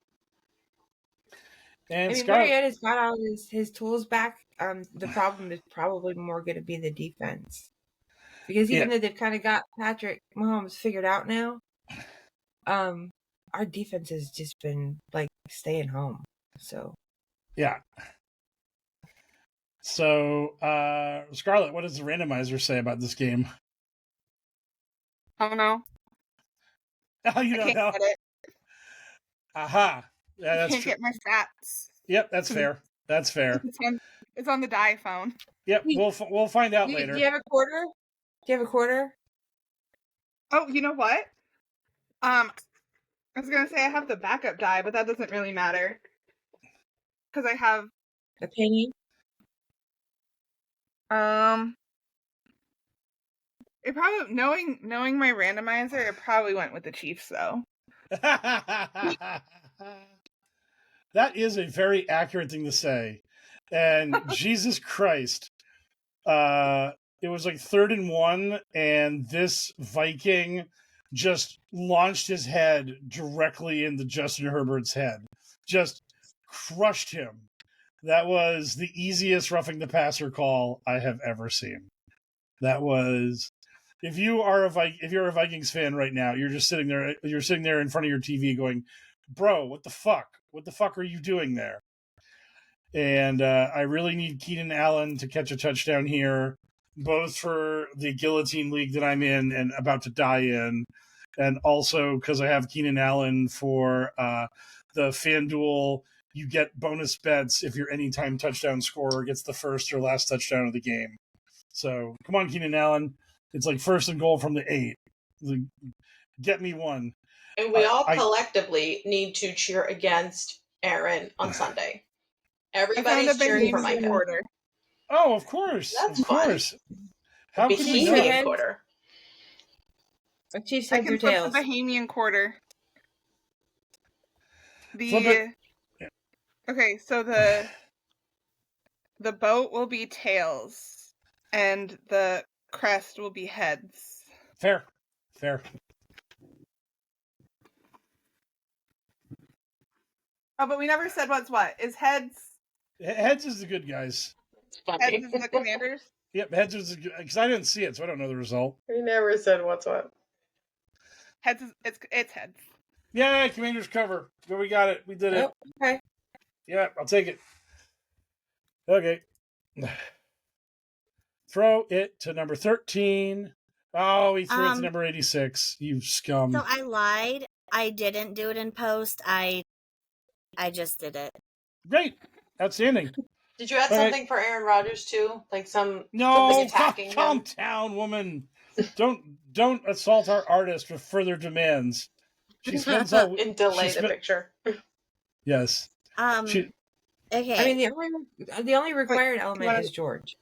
And Mariota's got all his tools back. The problem is probably more going to be the defense. Because even though they've kind of got Patrick Mahomes figured out now, our defense has just been like staying home. So yeah. So Scarlett, what does the randomizer say about this game? Oh no. Oh, you don't know. Get it. Aha. Yeah, that's can't get my stats. Yep, that's fair. That's fair. It's on the die phone. Yep, we'll find out later. Do you have a quarter? Oh, you know what? I was gonna say I have the backup die, but that doesn't really matter because I have a penny. It probably knowing my randomizer, it probably went with the Chiefs though. That is a very accurate thing to say. And Jesus Christ. It was like 3rd and 1, and this Viking just launched his head directly into Justin Herbert's head. Just crushed him. That was the easiest roughing the passer call I have ever seen. That was, if you're a Vikings fan right now, you're just sitting there in front of your TV going, bro, what the fuck? What the fuck are you doing there? And I really need Keenan Allen to catch a touchdown here, both for the Guillotine League that I'm in and about to die in, and also because I have Keenan Allen for the FanDuel. You get bonus bets if your anytime touchdown scorer gets the first or last touchdown of the game. So come on, Keenan Allen. It's like 1st and goal from the 8. Get me one. And we all collectively need to cheer against Aaron on Sunday. Everybody's cheering for Micah. Quarter. Oh, of course. That's of course. fun. How can we know? Quarter. Chiefs I heads can or flip tails? the Bahamian quarter. Okay, so the boat will be tails, and the crest will be heads. Fair. Oh, but we never said what's what. Is heads? Heads is the good guys. Heads is the Commanders? Yep, heads is the good, because I didn't see it, so I don't know the result. We never said what's what. Heads is, it's heads. Yeah, Commanders cover. But we got it. We did it. Okay. Yeah, I'll take it. Okay. Throw it to number 13. Oh, he threw it to number 86. You scum. So I lied. I didn't do it in post. I just did it. Great. Outstanding. Did you add something for Aaron Rodgers too? Like something attacking calm him? down, woman. Don't assault our artist with further demands. She spends all and delay the picture. Yes. Okay. I mean, the only required element is George.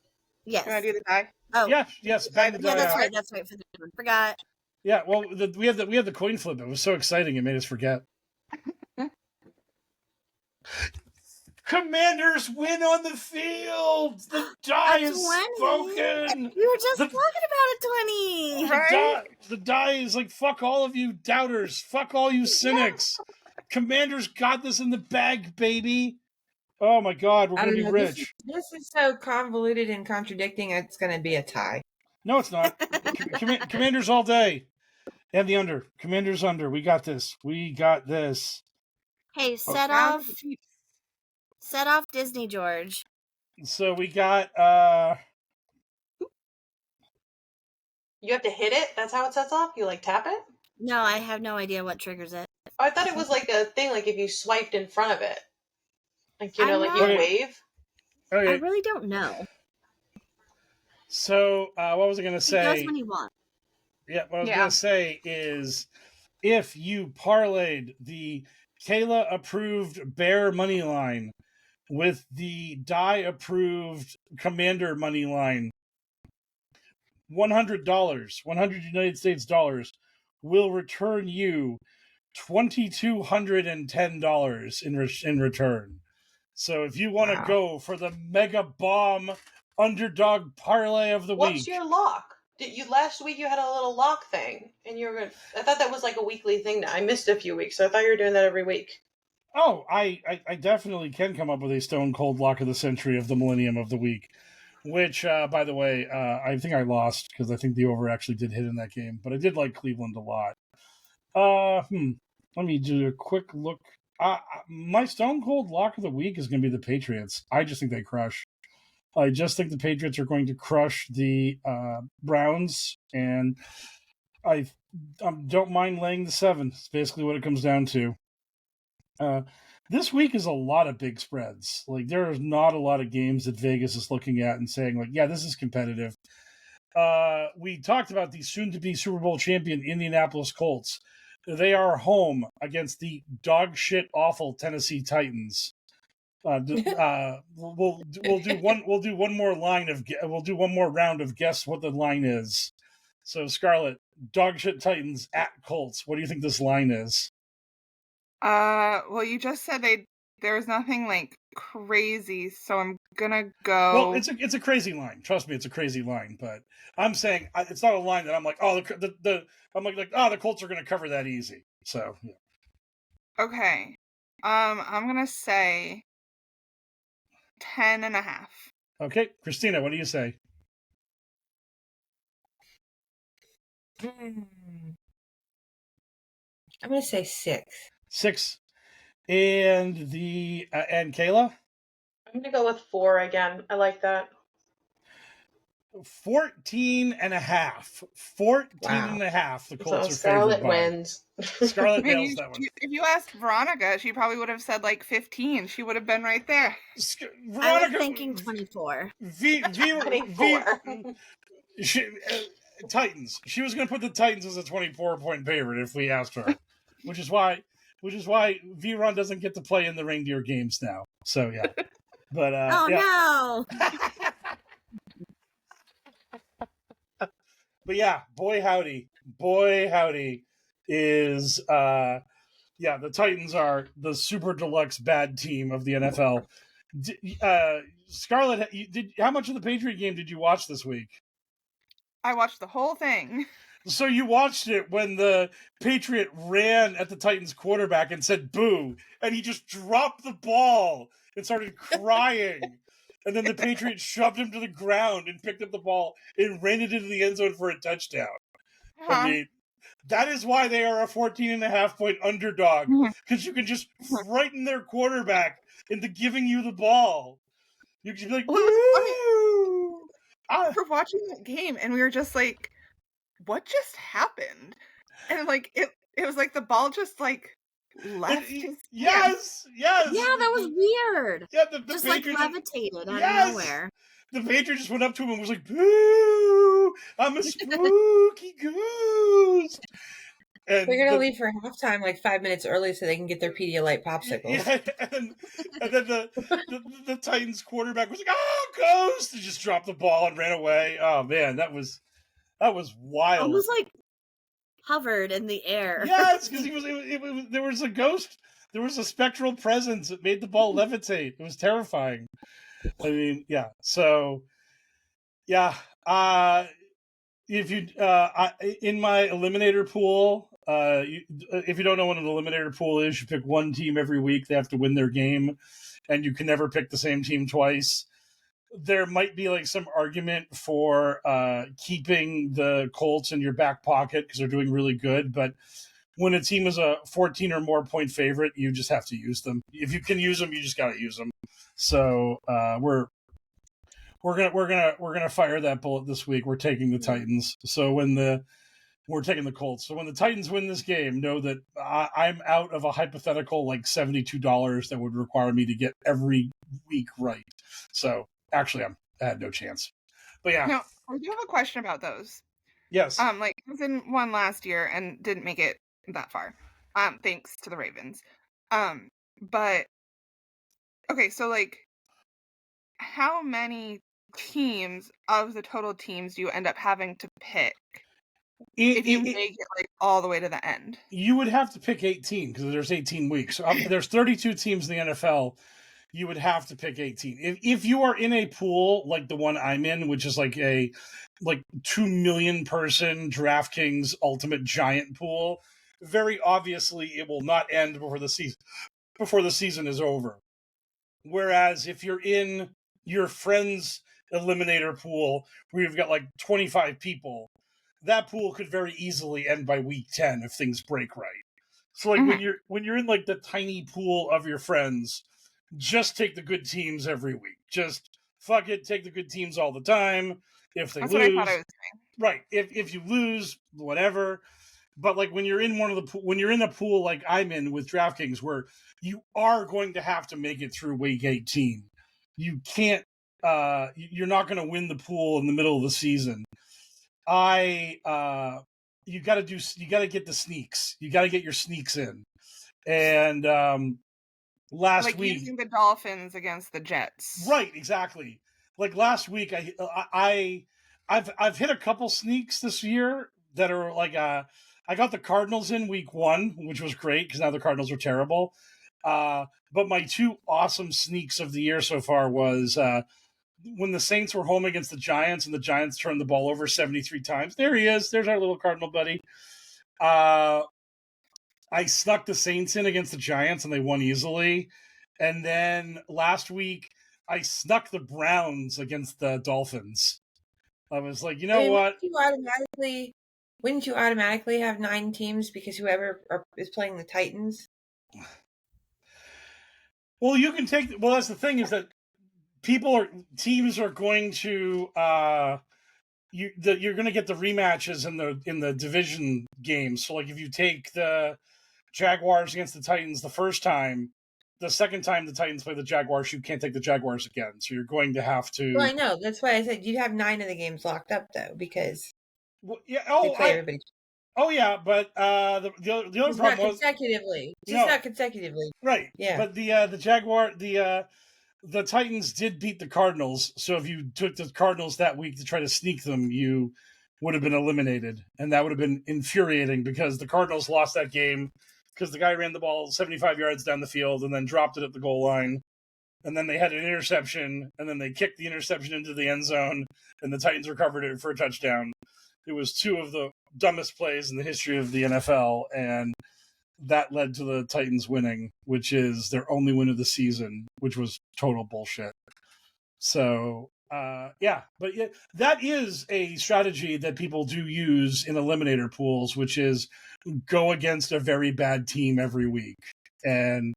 Yes. You want to do the die? Oh. Yes. Bang the die Yeah, that's out. right. That's right. For the one. Forgot. Yeah, well, we had the coin flip. It was so exciting, it made us forget. Commanders win on the field. The die is spoken. We were just talking about a 20. Right? The die is like, fuck all of you doubters. Fuck all you cynics. Commanders got this in the bag, baby. Oh my God, we're gonna be rich. This is so convoluted and contradicting. It's gonna be a tie. No, it's not. Commanders all day. And the under. Commanders under. We got this. We got this. Hey, set off Disney, George. So we got You have to hit it? That's how it sets off? You like tap it? No, I have no idea what triggers it. Oh, I thought it was like a thing, like if you swiped in front of it. Like, you know, like you Okay. wave. Okay. I really don't know. So what was I gonna say? He does when he wants. Yeah, what I was gonna say is if you parlayed the Kayla approved bear money line with the die approved commander money line, $100, 100 United States dollars will return you $2,210 in return. So if you want to go for the mega bomb underdog parlay of the week, what's your lock? Last week you had a little lock thing, and you were going. I thought that was like a weekly thing. Now I missed a few weeks, so I thought you were doing that every week. Oh, I definitely can come up with a stone cold lock of the century of the millennium of the week, which, by the way, I think I lost because I think the over actually did hit in that game, but I did like Cleveland a lot. Let me do a quick look. My stone cold lock of the week is going to be the Patriots. I just think they crush. I just think the Patriots are going to crush the Browns, and I don't mind laying the 7. It's basically what it comes down to. This week is a lot of big spreads. Like, there is not a lot of games that Vegas is looking at and saying, like, yeah, this is competitive. We talked about the soon-to-be Super Bowl champion Indianapolis Colts. They are home against the dog shit awful Tennessee Titans. We'll do one more round of guess what the line is. So Scarlett, dog shit Titans at Colts. What do you think this line is? Well, you just said there's nothing like crazy, so I'm gonna go. Well, it's a crazy line. Trust me, it's a crazy line. But I'm saying it's not a line that I'm like, oh, the Colts are gonna cover that easy. So yeah. Okay, I'm gonna say 10.5. Okay, Christina, what do you say? I'm gonna say 6. 6. And and Kayla? I'm gonna go with 4 again. I like that. 14.5. 14.5. The Colts are Scarlett favored by. wins. Scarlett nails that one. If you asked Veronica, she probably would have said like 15. She would have been right there. I was thinking 24. 24. Titans. She was going to put the Titans as a 24-point favorite if we asked her, which is why V-Ron doesn't get to play in the reindeer games now. So yeah, but no. But yeah, boy howdy is the Titans are the super deluxe bad team of the NFL. Scarlett, how much of the Patriot game did you watch this week? I watched the whole thing. So you watched it when the Patriot ran at the Titans quarterback and said boo, and he just dropped the ball and started crying. And then the Patriots shoved him to the ground and picked up the ball and ran it into the end zone for a touchdown. I mean, that is why they are a 14.5-point underdog, because you can just frighten their quarterback into giving you the ball. You can just be like, woo! We're watching that game, and we were just like, what just happened? And like, it was like the ball just like left his Yes! Yeah, that was weird. Yeah, the just Patriots like levitated out of nowhere. The Patriot just went up to him and was like, boo! I'm a spooky goose! And They're gonna leave for halftime like 5 minutes early so they can get their Pedialyte popsicles. Yeah, and then the Titans quarterback was like, "Oh, Ghost!" and just dropped the ball and ran away. Oh man, that was wild. Almost like hovered in the air. Yes, because there was a ghost. There was a spectral presence that made the ball levitate. It was terrifying. I mean, yeah. So, yeah. If you in my eliminator pool, if you don't know what an eliminator pool is, you pick one team every week. They have to win their game, and you can never pick the same team twice. There might be like some argument for keeping the Colts in your back pocket because they're doing really good, but when a team is a 14 or more point favorite, you just have to use them. If you can use them, you just got to use them. So we're gonna fire that bullet this week. We're taking the Titans. So we're taking the Colts. So when the Titans win this game, know that I'm out of a hypothetical like $72 that would require me to get every week right. So actually, I had no chance. But yeah. No, I do have a question about those. Yes. Like I was in one last year and didn't make it that far. Thanks to the Ravens. But okay, so like, how many teams of the total teams do you end up having to pick if you make it like all the way to the end? You would have to pick 18 because there's 18 weeks. So there's 32 teams in the NFL. You would have to pick 18. If you are in a pool like the one I'm in, which is like a 2 million person DraftKings ultimate giant pool, very obviously it will not end before the season is over. Whereas if you're in your friend's eliminator pool where you've got like 25 people, that pool could very easily end by week 10 if things break right. So like when you're in like the tiny pool of your friends, just take the good teams every week. Just fuck it, take the good teams all the time. If they That's lose, what I thought I was doing. Right. If you lose, whatever. But like when you're in a pool like I'm in with DraftKings, where you are going to have to make it through week 18, you can't. You're not going to win the pool in the middle of the season. You got to get the sneaks. You got to get your sneaks in. And last like week, using the Dolphins against the Jets. Right, exactly. Like last week, I've hit a couple sneaks this year that are like I got the Cardinals in week 1, which was great because now the Cardinals are terrible. But my two awesome sneaks of the year so far was when the Saints were home against the Giants and the Giants turned the ball over 73 times. There he is. There's our little Cardinal buddy. I snuck the Saints in against the Giants and they won easily. And then last week, I snuck the Browns against the Dolphins. I was like, you know what? Wouldn't you automatically have 9 teams because whoever is playing the Titans? Well, you can take. Well, that's the thing is that teams are going to you're going to get the rematches in the division games. So, like, if you take the Jaguars against the Titans the first time, the second time the Titans play the Jaguars, you can't take the Jaguars again. So you're going to have to. Well, I know. That's why I said you'd have 9 of the games locked up, though, because they play everybody. Oh yeah, but the other It's problem not was consecutively. Not consecutively. Right. Yeah. But the Titans did beat the Cardinals. So if you took the Cardinals that week to try to sneak them, you would have been eliminated, and that would have been infuriating because the Cardinals lost that game because the guy ran the ball 75 yards down the field and then dropped it at the goal line. And then they had an interception, and then they kicked the interception into the end zone, and the Titans recovered it for a touchdown. It was 2 of the dumbest plays in the history of the NFL, and that led to the Titans winning, which is their only win of the season, which was total bullshit. So, but that is a strategy that people do use in eliminator pools, which is go against a very bad team every week and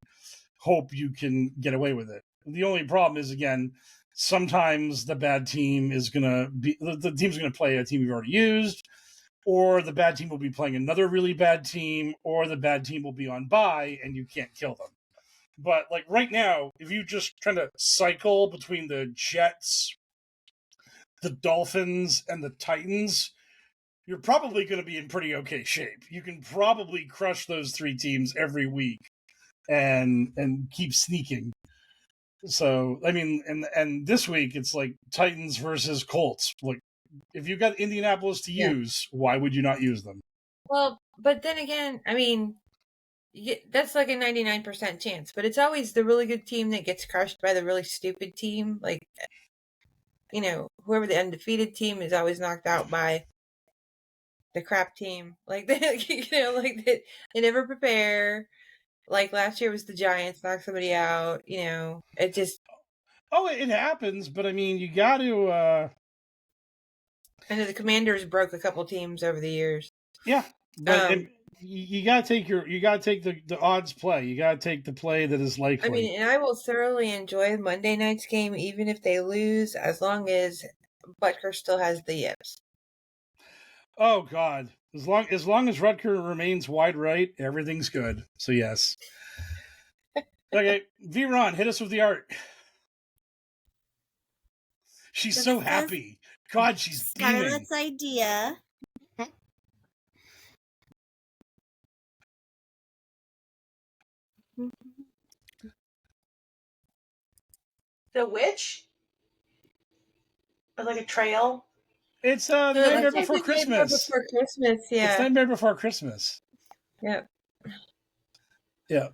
hope you can get away with it. The only problem is, again, sometimes the bad team is going to be the team's going to play a team you've already used, or the bad team will be playing another really bad team, or the bad team will be on bye and you can't kill them. But like right now, if you just try to cycle between the Jets, the Dolphins, and the Titans, you're probably going to be in pretty okay shape. You can probably crush those 3 teams every week and keep sneaking. So, I mean, and this week it's like Titans versus Colts. Like, if you got Indianapolis to use, why would you not use them? Well, but then again, I mean, that's like a 99% chance, but it's always the really good team that gets crushed by the really stupid team. Like, you know, whoever the undefeated team is always knocked out by the crap team. Like, they never prepare. Like last year was the Giants knocked somebody out. You know, it just. Oh, it happens, but I mean, you got to. I know the Commanders broke a couple teams over the years. Yeah, but you got to take the odds play. You got to take the play that is likely. I mean, and I will thoroughly enjoy Monday night's game, even if they lose, as long as Butker still has the yips. Oh God, as long as Rutger remains wide right, everything's good. So yes. Okay, V-Ron, hit us with the art. She's so happy. God, she's beaming. Scarlett's idea. The witch? Or like a trail? It's the Nightmare Before Christmas. Nightmare Before Christmas, yeah. It's Nightmare Before Christmas. Yep. Yeah.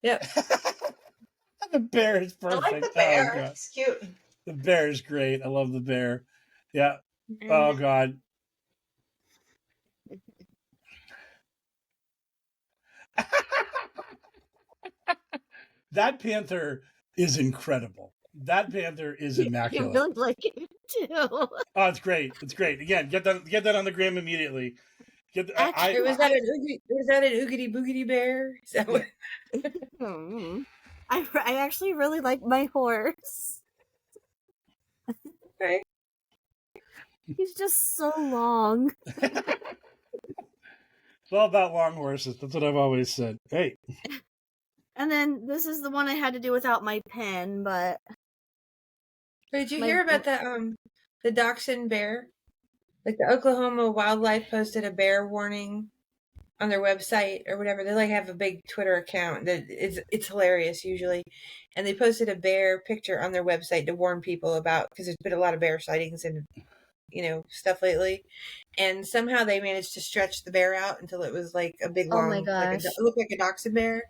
Yep. The bear is perfect. I like the bear. Oh, it's cute. The bear is great. I love the bear. Yeah. Oh God. That panther is incredible. That panther is immaculate. You really like it too. Oh, it's great. It's great. Again, get that on the gram immediately. Was that an oogity boogity bear? Is that what? I actually really like my horse. Right. He's just so long. It's all about long horses. That's what I've always said. Hey. And then this is the one I had to do without my pen, but. Did you hear about the dachshund bear? Like the Oklahoma Wildlife posted a bear warning on their website or whatever. They like have a big Twitter account that it's hilarious usually, and they posted a bear picture on their website to warn people about, because there's been a lot of bear sightings and stuff lately, and somehow they managed to stretch the bear out until it was like a big long. Oh my gosh! It looked like a dachshund bear.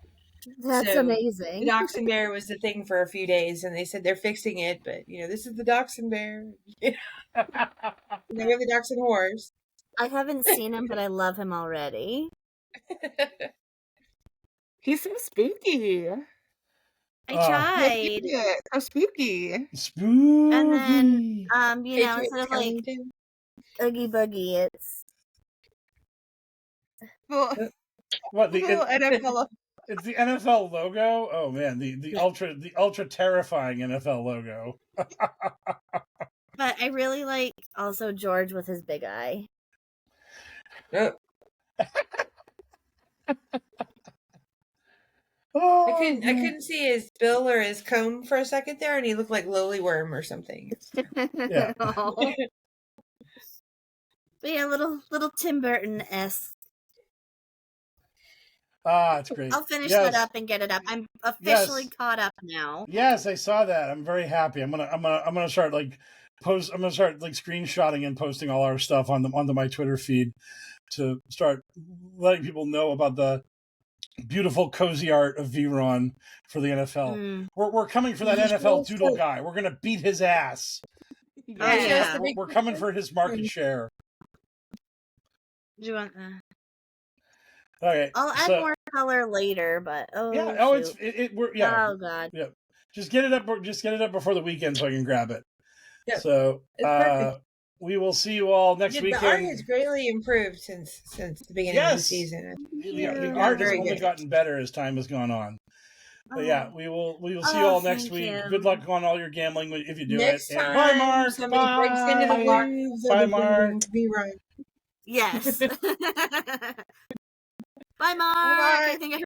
That's amazing. The dachshund bear was the thing for a few days, and they said they're fixing it, but this is the dachshund bear. Now we have the dachshund horse. I haven't seen him, but I love him already. He's so spooky. I tried. So spooky. Spooky. And then, instead of like Oogie Boogie, it's what the NFL. It's the NFL logo. Oh man, the ultra terrifying NFL logo. But I really like also George with his big eye. Yep. Oh, I couldn't see his bill or his comb for a second there, and he looked like Lowly Worm or something. Yeah. But yeah, little Tim Burton-esque. It's great. I'll finish that up and get it up. I'm officially caught up now. Yes, I saw that. I'm very happy. I'm gonna start screenshotting and posting all our stuff onto my Twitter feed to start letting people know about the beautiful cozy art of V-Ron for the NFL. We're coming for that NFL doodle guy. We're gonna beat his ass. Yeah. We're coming for his market share. Do you want that? Okay, I'll add more color later, but oh god, yeah. Just get it up before the weekend so I can grab it. Yep. So we will see you all next weekend. The art has greatly improved since the beginning of the season. The art has only gotten better as time has gone on. But yeah, we will see you all next week. Good luck on all your gambling if you do next it. Time, bye, Mark. Bye, Mark. Be right. Yes. Bye, Mark. Bye. I think I